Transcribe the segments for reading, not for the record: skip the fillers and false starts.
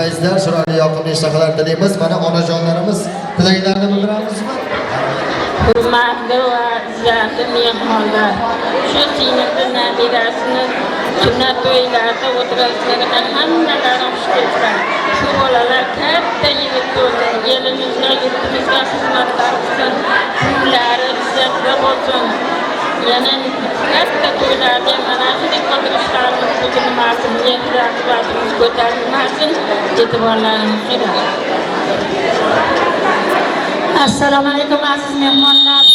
aytmaysizlar, chiroyli yoqimli ishtahlar tilaymiz. Mana onajonlarimiz tilaklarini bildiramizmi? Hurmatli va izzatli mehmonlar, shu sinfni nabirasini sunnat to'ylarida o'tirishligidan hammalarim xush kelsin. Shu bolalar katta yigit bo'lsin, elimizga, yurtimizga xizmatlar qilsin, kunlari izzatli bo'lsin. Yana katta to'ylarda mana shunday qilishlarimiz buzilmasin, mehr-oqibatimiz ko'tarilmasin, e'tiborlaringizni so'rayman. Assalomu alaykum aziz mehmonlar.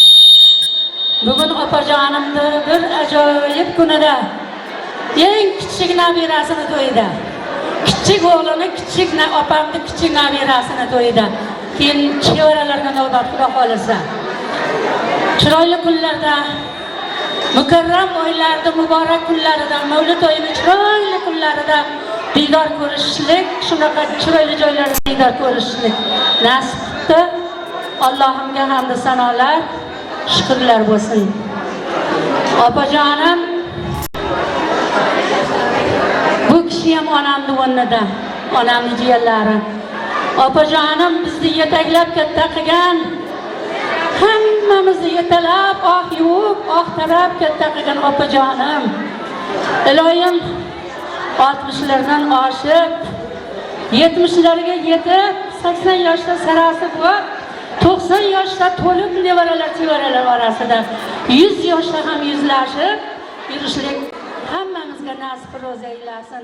Bugun opajonimni bir ajoyib kunida eng kichik nabirasini to'yida. Kichik o'g'lini, kichik opamni kichik nabirasini to'yida. Keyin chevaralarga navbat xudo xolisa. Chiroyli kunlarda, mukarram oylarda, muborak kunlarida, Mavlid oyining chiroyli kunlarida diydor ko'rishlik, shunaqa chiroyli joylarda diydor ko'rishlik nasib qildi. Allohimga hamd sanolar, shukrlar bo'lsin. Opajonim bu kishi ham onamning o'rnida, onamning jiyanlari. Opajonim bizni yetaklab katta qilgan, hammamizni yetalab, yuvib, tarab katta qilgan opajonim. Iloyim 60lardan oshib, 70larga yetib, 80 yoshda sarasi bo'lib, 90 yoshda to'lib nevaralar orasida 100 yoshda ham yuzlashib yurishlik hammamizga nasib ro'za aylasin.